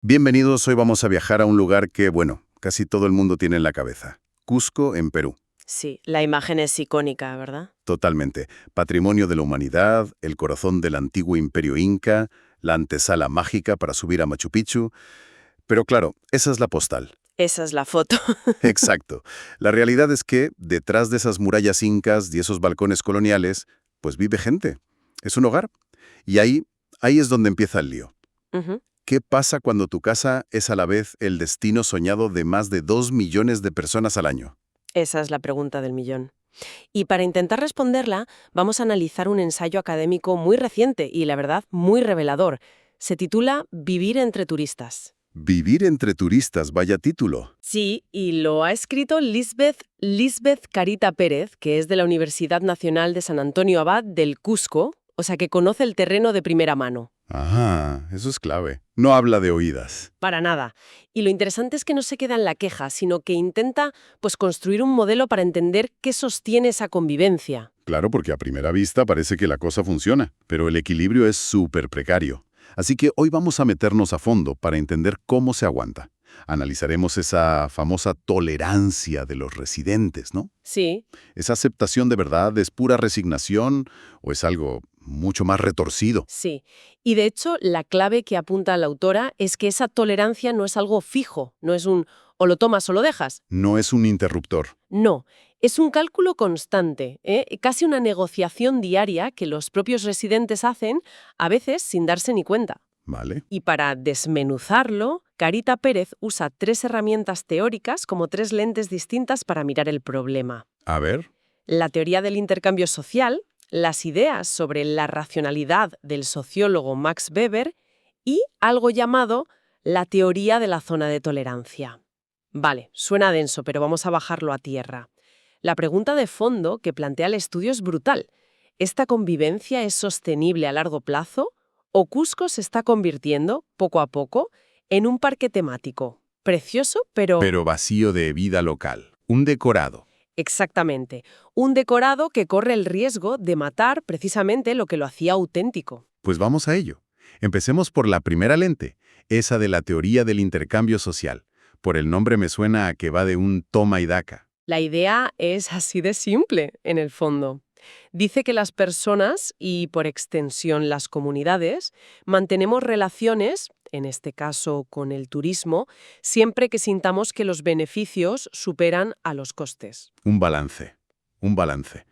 Bienvenidos, hoy vamos a viajar a un lugar que, bueno, casi todo el mundo tiene en la cabeza. Cusco, en Perú. Sí, la imagen es icónica, ¿verdad? Totalmente. Patrimonio de la humanidad, el corazón del antiguo imperio inca, la antesala mágica para subir a Machu Picchu. Pero claro, esa es la postal. Esa es la foto. Exacto. La realidad es que, detrás de esas murallas incas y esos balcones coloniales, pues vive gente. Es un hogar. Y ahí es donde empieza el lío. Ujú. ¿Qué pasa cuando tu casa es a la vez el destino soñado de más de 2 millones de personas al año? Esa es la pregunta del millón. Y para intentar responderla, vamos a analizar un ensayo académico muy reciente y, la verdad, muy revelador. Se titula Vivir entre turistas. Vivir entre turistas, vaya título. Sí, y lo ha escrito Lisbeth Carita Pérez, que es de la Universidad Nacional de San Antonio Abad del Cusco, o sea que conoce el terreno de primera mano. Ajá, eso es clave. No habla de oídas. Para nada. Y lo interesante es que no se queda en la queja, sino que intenta, pues, construir un modelo para entender qué sostiene esa convivencia. Claro, porque a primera vista parece que la cosa funciona, pero el equilibrio es súper precario. Así que hoy vamos a meternos a fondo para entender cómo se aguanta. Analizaremos esa famosa tolerancia de los residentes, ¿no? Sí, ¿Esa aceptación de verdad es pura resignación o es algo mucho más retorcido? sí. Y de hecho, la clave que apunta la autora es que esa tolerancia no es algo fijo, no es un o lo tomas o lo dejas. No es un interruptor. No, es un cálculo constante, ¿eh? Casi una negociación diaria que los propios residentes hacen, a veces sin darse ni cuenta. ¿Vale? Y para desmenuzarlo, Carita Pérez usa tres herramientas teóricas como tres lentes distintas para mirar el problema. A ver. La teoría del intercambio social, las ideas sobre la racionalidad del sociólogo Max Weber y algo llamado la teoría de la zona de tolerancia. Vale, suena denso, pero vamos a bajarlo a tierra. La pregunta de fondo que plantea el estudio es brutal. ¿Esta convivencia es sostenible a largo plazo? ¿O Cusco se está convirtiendo, poco a poco, en un parque temático? Precioso, pero... Pero vacío de vida local. Un decorado. Exactamente. Un decorado que corre el riesgo de matar precisamente lo que lo hacía auténtico. Pues vamos a ello. Empecemos por la primera lente, esa de la teoría del intercambio social. Por el nombre me suena a que va de un toma y daca. La idea es así de simple, en el fondo. Dice que las personas, y por extensión las comunidades, mantenemos relaciones, en este caso con el turismo, siempre que sintamos que los beneficios superan a los costes. Un balance. Un balance.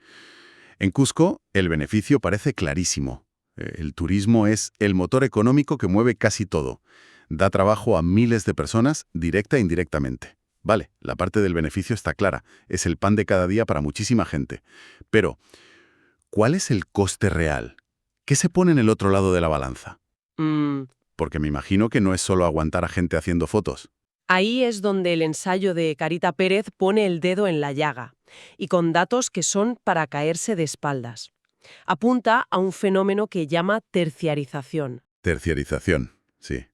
En Cusco, el beneficio parece clarísimo. El turismo es el motor económico que mueve casi todo. Da trabajo a miles de personas, directa e indirectamente. Vale, la parte del beneficio está clara. Es el pan de cada día para muchísima gente. Pero, ¿cuál es el coste real? ¿Qué se pone en el otro lado de la balanza? Mm, Porque me imagino que no es solo aguantar a gente haciendo fotos. Ahí es donde el ensayo de Carita Pérez pone el dedo en la llaga, y con datos que son para caerse de espaldas. Apunta a un fenómeno que llama terciarización. Terciarización, sí.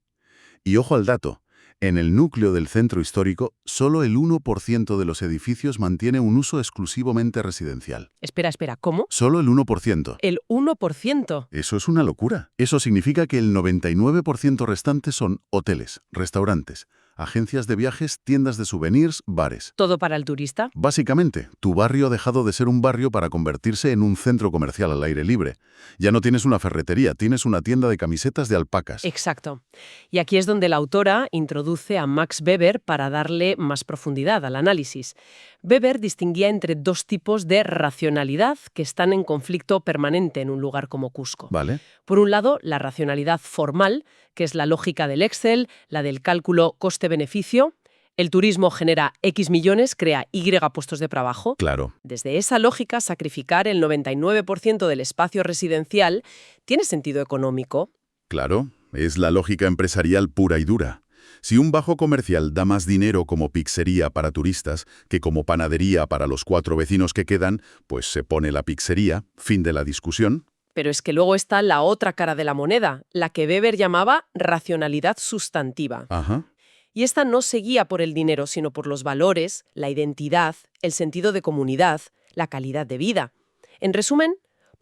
Y ojo al dato, en el núcleo del centro histórico, solo el 1% de los edificios mantiene un uso exclusivamente residencial. Espera, ¿cómo? Solo el 1%. El 1%. Eso es una locura. Eso significa que el 99% restante son hoteles, restaurantes, agencias de viajes, tiendas de souvenirs, bares. ¿Todo para el turista? Básicamente, tu barrio ha dejado de ser un barrio para convertirse en un centro comercial al aire libre. Ya no tienes una ferretería, tienes una tienda de camisetas de alpacas. Exacto. Y aquí es donde la autora introduce a Max Weber para darle más profundidad al análisis. Weber distinguía entre dos tipos de racionalidad que están en conflicto permanente en un lugar como Cusco. ¿Vale? Por un lado, la racionalidad formal, que es la lógica del Excel, la del cálculo coste-beneficio. El turismo genera X millones, crea Y puestos de trabajo. Claro. Desde esa lógica, sacrificar el 99% del espacio residencial tiene sentido económico. Claro, es la lógica empresarial pura y dura. Si un bajo comercial da más dinero como pizzería para turistas que como panadería para los 4 vecinos que quedan, pues se pone la pizzería, fin de la discusión. Pero es que luego está la otra cara de la moneda, la que Weber llamaba racionalidad sustantiva. Ajá. Y esta no se guía por el dinero, sino por los valores, la identidad, el sentido de comunidad, la calidad de vida. En resumen,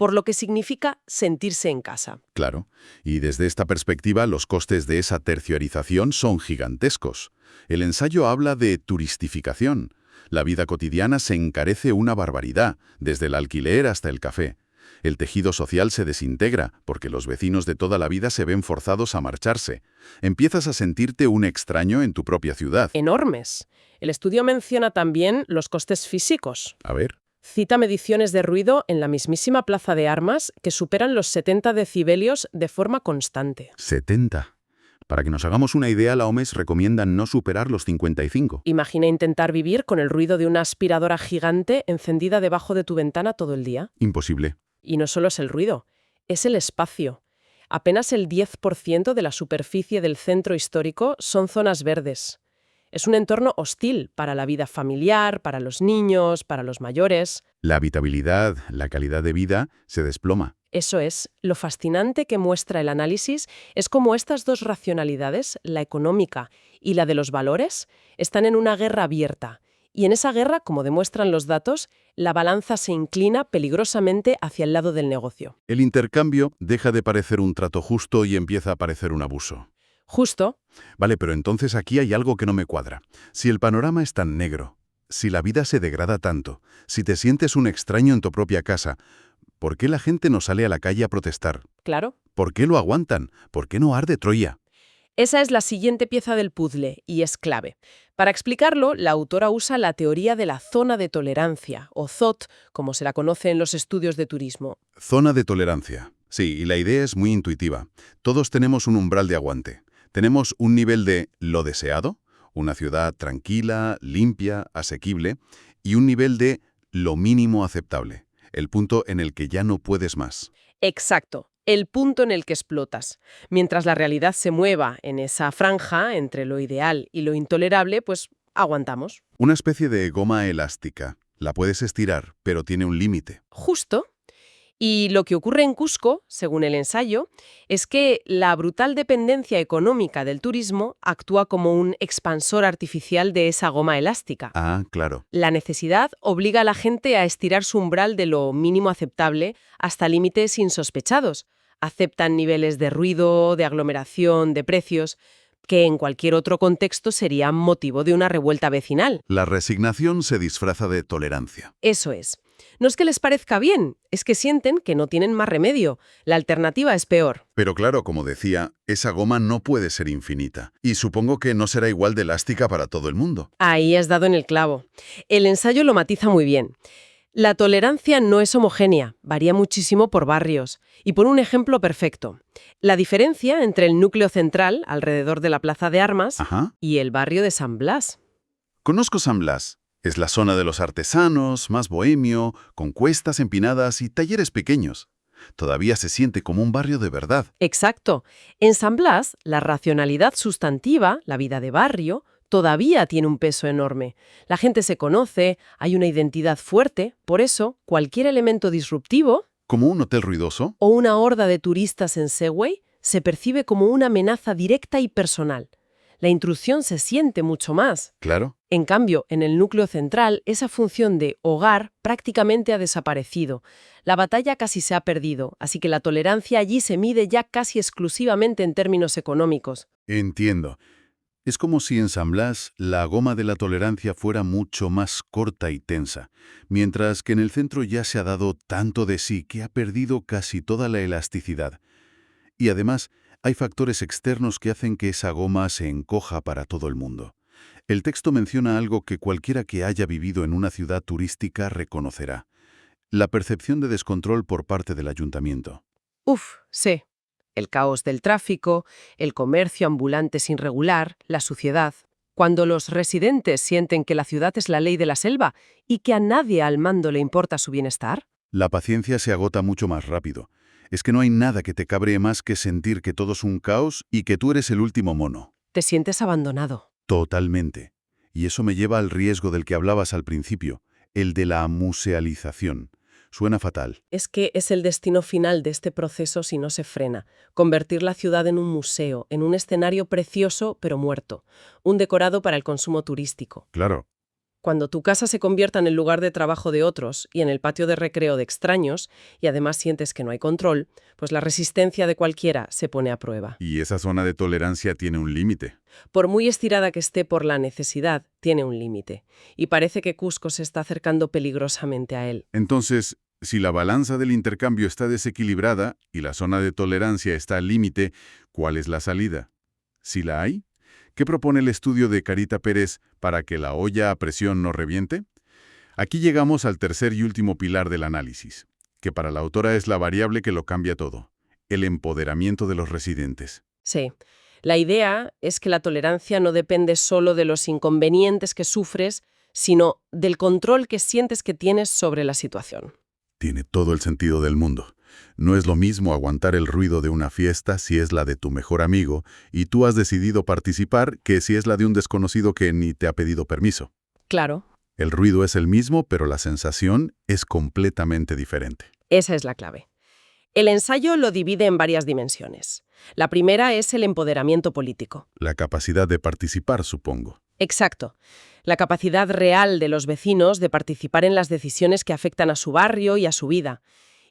por lo que significa sentirse en casa. Claro, y desde esta perspectiva los costes de esa terciarización son gigantescos. El ensayo habla de turistificación. La vida cotidiana se encarece una barbaridad, desde el alquiler hasta el café. El tejido social se desintegra porque los vecinos de toda la vida se ven forzados a marcharse. Empiezas a sentirte un extraño en tu propia ciudad. Enormes. El estudio menciona también los costes físicos. A ver. Cita mediciones de ruido en la mismísima Plaza de Armas que superan los 70 decibelios de forma constante. 70. Para que nos hagamos una idea, la OMS recomienda no superar los 55. Imagina intentar vivir con el ruido de una aspiradora gigante encendida debajo de tu ventana todo el día. Imposible. Y no solo es el ruido, es el espacio. Apenas el 10% de la superficie del centro histórico son zonas verdes. Es un entorno hostil para la vida familiar, para los niños, para los mayores. La habitabilidad, la calidad de vida se desploma. Eso es, lo fascinante que muestra el análisis es cómo estas dos racionalidades, la económica y la de los valores, están en una guerra abierta. Y en esa guerra, como demuestran los datos, la balanza se inclina peligrosamente hacia el lado del negocio. El intercambio deja de parecer un trato justo y empieza a parecer un abuso. Justo. Vale, pero entonces aquí hay algo que no me cuadra. Si el panorama es tan negro, si la vida se degrada tanto, si te sientes un extraño en tu propia casa, ¿por qué la gente no sale a la calle a protestar? Claro. ¿Por qué lo aguantan? ¿Por qué no arde Troya? Esa es la siguiente pieza del puzzle y es clave. Para explicarlo, la autora usa la teoría de la zona de tolerancia, o ZOT, como se la conoce en los estudios de turismo. Zona de tolerancia. Sí, y la idea es muy intuitiva. Todos tenemos un umbral de aguante. Tenemos un nivel de lo deseado, una ciudad tranquila, limpia, asequible, y un nivel de lo mínimo aceptable, el punto en el que ya no puedes más. Exacto, el punto en el que explotas. Mientras la realidad se mueva en esa franja entre lo ideal y lo intolerable, pues aguantamos. Una especie de goma elástica. La puedes estirar, pero tiene un límite. Justo. Y lo que ocurre en Cusco, según el ensayo, es que la brutal dependencia económica del turismo actúa como un expansor artificial de esa goma elástica. Ah, claro. La necesidad obliga a la gente a estirar su umbral de lo mínimo aceptable hasta límites insospechados. Aceptan niveles de ruido, de aglomeración, de precios, que en cualquier otro contexto serían motivo de una revuelta vecinal. La resignación se disfraza de tolerancia. Eso es. No es que les parezca bien, es que sienten que no tienen más remedio. La alternativa es peor. Pero claro, como decía, esa goma no puede ser infinita. Y supongo que no será igual de elástica para todo el mundo. Ahí has dado en el clavo. El ensayo lo matiza muy bien. La tolerancia no es homogénea, varía muchísimo por barrios. Y por un ejemplo perfecto. La diferencia entre el núcleo central, alrededor de la Plaza de Armas, Ajá. y el barrio de San Blas. Conozco San Blas. Es la zona de los artesanos, más bohemio, con cuestas empinadas y talleres pequeños. Todavía se siente como un barrio de verdad. Exacto. En San Blas, la racionalidad sustantiva, la vida de barrio, todavía tiene un peso enorme. La gente se conoce, hay una identidad fuerte, por eso cualquier elemento disruptivo, ¿Como un hotel ruidoso? o una horda de turistas en Segway, se percibe como una amenaza directa y personal. La intrusión se siente mucho más. Claro. En cambio, en el núcleo central, esa función de hogar prácticamente ha desaparecido. La batalla casi se ha perdido, así que la tolerancia allí se mide ya casi exclusivamente en términos económicos. Entiendo. Es como si en San Blas la goma de la tolerancia fuera mucho más corta y tensa, mientras que en el centro ya se ha dado tanto de sí que ha perdido casi toda la elasticidad. Y además, hay factores externos que hacen que esa goma se encoja para todo el mundo. El texto menciona algo que cualquiera que haya vivido en una ciudad turística reconocerá: la percepción de descontrol por parte del ayuntamiento. Sí. El caos del tráfico, el comercio ambulante sin regular, la suciedad. Cuando los residentes sienten que la ciudad es la ley de la selva y que a nadie al mando le importa su bienestar. La paciencia se agota mucho más rápido. Es que no hay nada que te cabree más que sentir que todo es un caos y que tú eres el último mono. Te sientes abandonado. Totalmente. Y eso me lleva al riesgo del que hablabas al principio, el de la musealización. Suena fatal. Es que es el destino final de este proceso si no se frena. Convertir la ciudad en un museo, en un escenario precioso pero muerto. Un decorado para el consumo turístico. Claro. Cuando tu casa se convierta en el lugar de trabajo de otros y en el patio de recreo de extraños, y además sientes que no hay control, pues la resistencia de cualquiera se pone a prueba. Y esa zona de tolerancia tiene un límite. Por muy estirada que esté por la necesidad, tiene un límite. Y parece que Cusco se está acercando peligrosamente a él. Entonces, si la balanza del intercambio está desequilibrada y la zona de tolerancia está al límite, ¿cuál es la salida? ¿Si la hay? ¿Qué propone el estudio de Carita Pérez para que la olla a presión no reviente? Aquí llegamos al tercer y último pilar del análisis, que para la autora es la variable que lo cambia todo: el empoderamiento de los residentes. Sí. La idea es que la tolerancia no depende solo de los inconvenientes que sufres, sino del control que sientes que tienes sobre la situación. Tiene todo el sentido del mundo. No es lo mismo aguantar el ruido de una fiesta si es la de tu mejor amigo y tú has decidido participar que si es la de un desconocido que ni te ha pedido permiso. Claro, El ruido es el mismo, pero la sensación es completamente diferente. esa es la clave. El ensayo lo divide en varias dimensiones. La primera es el empoderamiento político. La capacidad de participar, supongo. Exacto. La capacidad real de los vecinos de participar en las decisiones que afectan a su barrio y a su vida.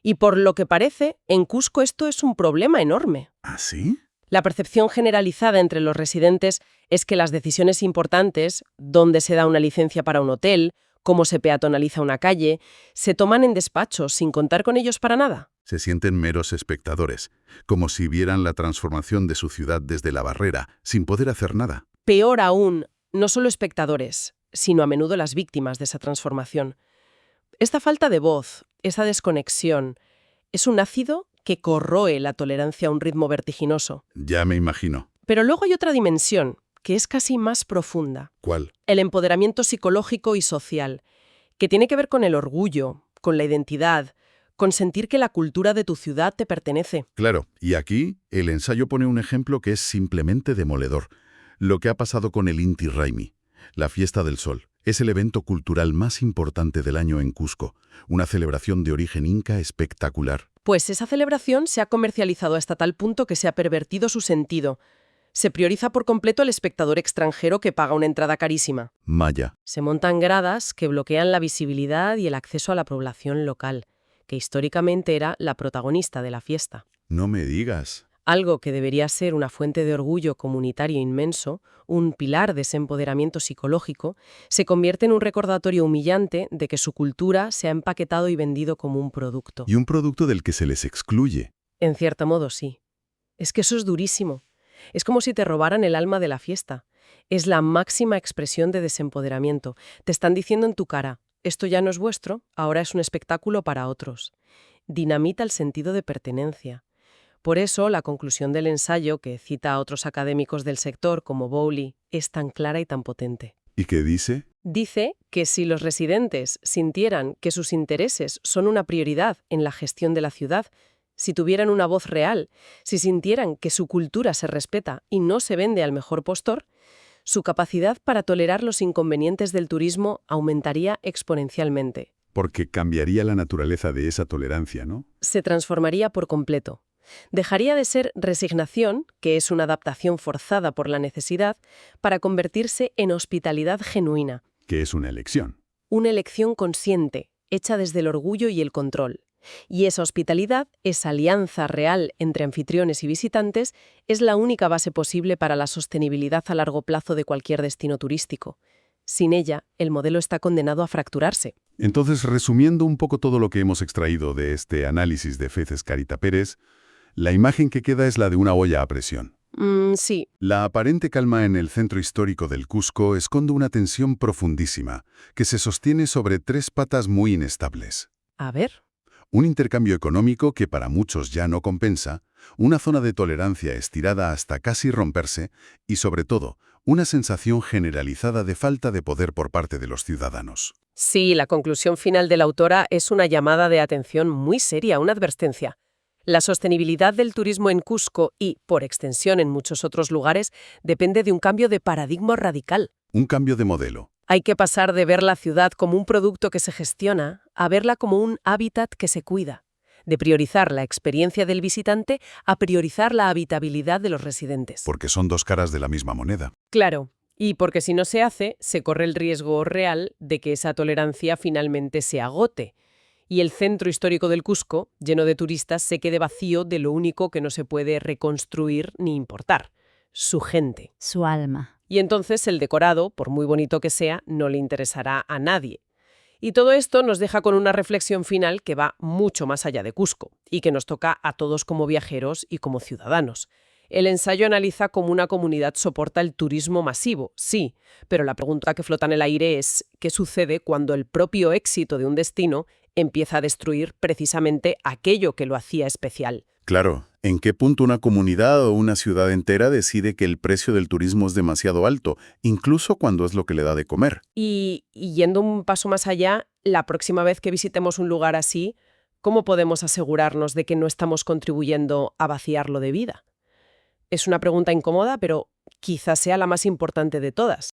Y por lo que parece, en Cusco esto es un problema enorme. ¿Ah, sí? La percepción generalizada entre los residentes es que las decisiones importantes, dónde se da una licencia para un hotel, cómo se peatonaliza una calle, se toman en despachos sin contar con ellos para nada. Se sienten meros espectadores, como si vieran la transformación de su ciudad desde la barrera, sin poder hacer nada. Peor aún, no solo espectadores, sino a menudo las víctimas de esa transformación. Esta falta de voz, esa desconexión, es un ácido que corroe la tolerancia a un ritmo vertiginoso. Ya me imagino. Pero luego hay otra dimensión, que es casi más profunda. ¿Cuál? El empoderamiento psicológico y social, que tiene que ver con el orgullo, con la identidad, con sentir que la cultura de tu ciudad te pertenece. Claro, y aquí el ensayo pone un ejemplo que es simplemente demoledor. Lo que ha pasado con el Inti Raymi, la Fiesta del Sol. Es el evento cultural más importante del año en Cusco, una celebración de origen inca espectacular. Pues esa celebración se ha comercializado hasta tal punto que se ha pervertido su sentido. Se prioriza por completo al espectador extranjero que paga una entrada carísima. Maya. Se montan gradas que bloquean la visibilidad y el acceso a la población local, que históricamente era la protagonista de la fiesta. No me digas. Algo que debería ser una fuente de orgullo comunitario inmenso, un pilar de ese empoderamiento psicológico, se convierte en un recordatorio humillante de que su cultura se ha empaquetado y vendido como un producto. Y un producto del que se les excluye. En cierto modo, sí. Es que eso es durísimo. Es como si te robaran el alma de la fiesta. Es la máxima expresión de desempoderamiento. Te están diciendo en tu cara: esto ya no es vuestro, ahora es un espectáculo para otros. Dinamita el sentido de pertenencia. Por eso, la conclusión del ensayo, que cita a otros académicos del sector como Bowley, es tan clara y tan potente. ¿Y qué dice? Dice que si los residentes sintieran que sus intereses son una prioridad en la gestión de la ciudad, si tuvieran una voz real, si sintieran que su cultura se respeta y no se vende al mejor postor, su capacidad para tolerar los inconvenientes del turismo aumentaría exponencialmente. Porque cambiaría la naturaleza de esa tolerancia, ¿no? Se transformaría por completo. Dejaría de ser resignación, que es una adaptación forzada por la necesidad, para convertirse en hospitalidad genuina. Que es una elección. Una elección consciente, hecha desde el orgullo y el control. Y esa hospitalidad, esa alianza real entre anfitriones y visitantes, es la única base posible para la sostenibilidad a largo plazo de cualquier destino turístico. Sin ella, el modelo está condenado a fracturarse. Entonces, resumiendo un poco todo lo que hemos extraído de este análisis de Feces Carita Pérez, la imagen que queda es la de una olla a presión. Sí. La aparente calma en el centro histórico del Cusco esconde una tensión profundísima, que se sostiene sobre tres patas muy inestables. A ver. Un intercambio económico que para muchos ya no compensa, una zona de tolerancia estirada hasta casi romperse y, sobre todo, una sensación generalizada de falta de poder por parte de los ciudadanos. Sí, la conclusión final de la autora es una llamada de atención muy seria, una advertencia. La sostenibilidad del turismo en Cusco y, por extensión en muchos otros lugares, depende de un cambio de paradigma radical. Un cambio de modelo. Hay que pasar de ver la ciudad como un producto que se gestiona a verla como un hábitat que se cuida. De priorizar la experiencia del visitante a priorizar la habitabilidad de los residentes. Porque son dos caras de la misma moneda. Claro. Y porque si no se hace, se corre el riesgo real de que esa tolerancia finalmente se agote y el centro histórico del Cusco, lleno de turistas, se quede vacío de lo único que no se puede reconstruir ni importar: su gente. Su alma. Y entonces el decorado, por muy bonito que sea, no le interesará a nadie. Y todo esto nos deja con una reflexión final que va mucho más allá de Cusco y que nos toca a todos como viajeros y como ciudadanos. El ensayo analiza cómo una comunidad soporta el turismo masivo, sí, pero la pregunta que flota en el aire es ¿qué sucede cuando el propio éxito de un destino empieza a destruir precisamente aquello que lo hacía especial? Claro, ¿en qué punto una comunidad o una ciudad entera decide que el precio del turismo es demasiado alto, incluso cuando es lo que le da de comer? Y yendo un paso más allá, la próxima vez que visitemos un lugar así, ¿cómo podemos asegurarnos de que no estamos contribuyendo a vaciarlo de vida? Es una pregunta incómoda, pero quizás sea la más importante de todas.